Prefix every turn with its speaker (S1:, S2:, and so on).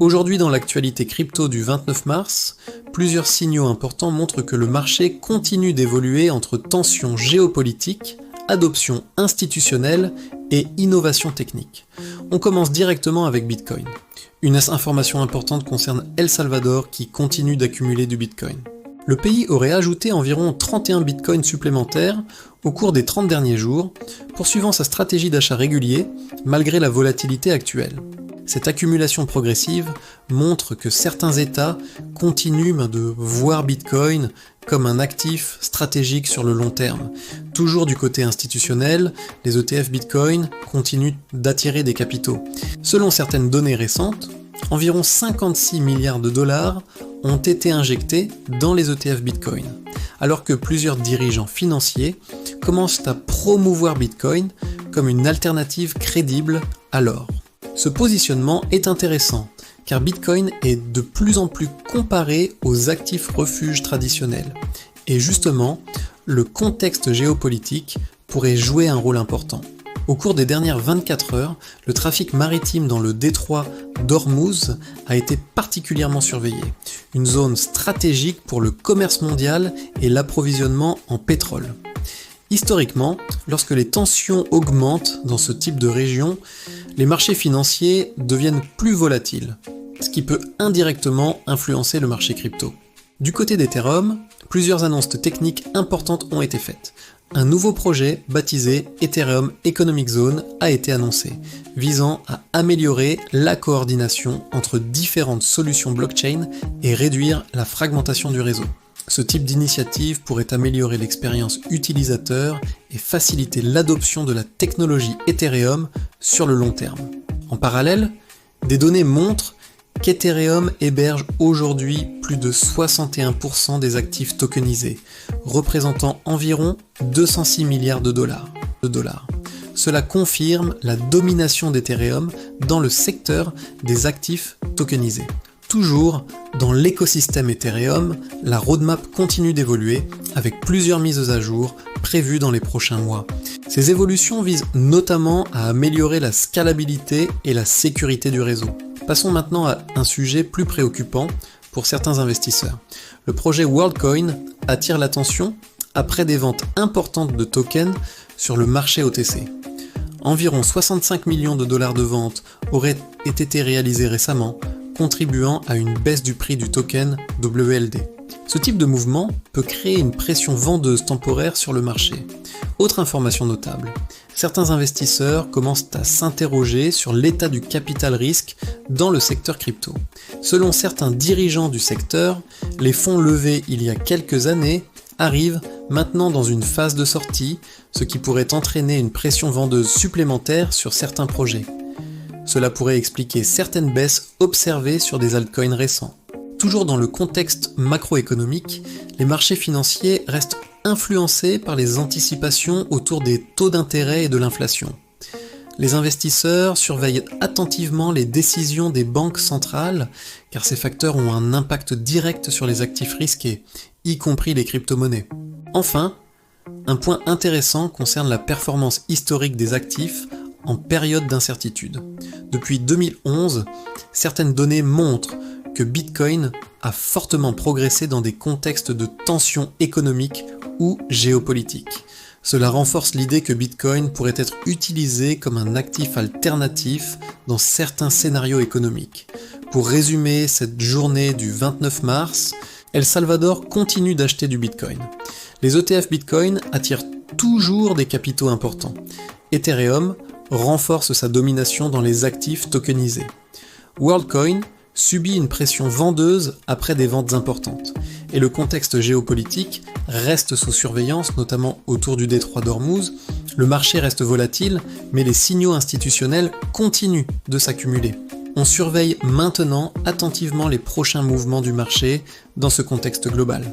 S1: Aujourd'hui, dans l'actualité crypto du 29 mars, plusieurs signaux importants montrent que le marché continue d'évoluer entre tensions géopolitiques, adoption institutionnelle et innovation technique. On commence directement avec Bitcoin. Une information importante concerne El Salvador qui continue d'accumuler du Bitcoin. Le pays aurait ajouté environ 31 bitcoins supplémentaires au cours des 30 derniers jours, poursuivant sa stratégie d'achat régulier malgré la volatilité actuelle. Cette accumulation progressive montre que certains États continuent de voir Bitcoin comme un actif stratégique sur le long terme. Toujours du côté institutionnel, les ETF Bitcoin continuent d'attirer des capitaux. Selon certaines données récentes, environ 56 milliards de dollars ont été injectés dans les ETF Bitcoin, alors que plusieurs dirigeants financiers commencent à promouvoir Bitcoin comme une alternative crédible à l'or. Ce positionnement est intéressant, car Bitcoin est de plus en plus comparé aux actifs refuges traditionnels. Et justement, le contexte géopolitique pourrait jouer un rôle important. Au cours des dernières 24 heures, le trafic maritime dans le détroit d'Ormuz a été particulièrement surveillé, une zone stratégique pour le commerce mondial et l'approvisionnement en pétrole. Historiquement, lorsque les tensions augmentent dans ce type de région, les marchés financiers deviennent plus volatiles, ce qui peut indirectement influencer le marché crypto. Du côté d'Ethereum, plusieurs annonces techniques importantes ont été faites. Un nouveau projet baptisé Ethereum Economic Zone a été annoncé, visant à améliorer la coordination entre différentes solutions blockchain et réduire la fragmentation du réseau. Ce type d'initiative pourrait améliorer l'expérience utilisateur et faciliter l'adoption de la technologie Ethereum sur le long terme. En parallèle, des données montrent qu'Ethereum héberge aujourd'hui plus de 61% des actifs tokenisés, représentant environ 206 milliards de dollars. Cela confirme la domination d'Ethereum dans le secteur des actifs tokenisés. Toujours dans l'écosystème Ethereum, la roadmap continue d'évoluer avec plusieurs mises à jour prévues dans les prochains mois. Ces évolutions visent notamment à améliorer la scalabilité et la sécurité du réseau. Passons maintenant à un sujet plus préoccupant pour certains investisseurs. Le projet WorldCoin attire l'attention après des ventes importantes de tokens sur le marché OTC. Environ 65 millions de dollars de ventes auraient été réalisés récemment, contribuant à une baisse du prix du token WLD. Ce type de mouvement peut créer une pression vendeuse temporaire sur le marché. Autre information notable, certains investisseurs commencent à s'interroger sur l'état du capital risque dans le secteur crypto. Selon certains dirigeants du secteur, les fonds levés il y a quelques années arrivent maintenant dans une phase de sortie, ce qui pourrait entraîner une pression vendeuse supplémentaire sur certains projets. Cela pourrait expliquer certaines baisses observées sur des altcoins récents. Toujours dans le contexte macroéconomique, les marchés financiers restent influencés par les anticipations autour des taux d'intérêt et de l'inflation. Les investisseurs surveillent attentivement les décisions des banques centrales, car ces facteurs ont un impact direct sur les actifs risqués, y compris les crypto-monnaies. Enfin, un point intéressant concerne la performance historique des actifs en période d'incertitude. Depuis 2011, certaines données montrent que Bitcoin a fortement progressé dans des contextes de tensions économiques ou géopolitiques. Cela renforce l'idée que Bitcoin pourrait être utilisé comme un actif alternatif dans certains scénarios économiques. Pour résumer cette journée du 29 mars, El Salvador continue d'acheter du Bitcoin. Les ETF Bitcoin attirent toujours des capitaux importants. Ethereum renforce sa domination dans les actifs tokenisés. WorldCoin subit une pression vendeuse après des ventes importantes, et le contexte géopolitique reste sous surveillance, notamment autour du détroit d'Ormuz. Le marché reste volatile, mais les signaux institutionnels continuent de s'accumuler. On surveille maintenant attentivement les prochains mouvements du marché dans ce contexte global.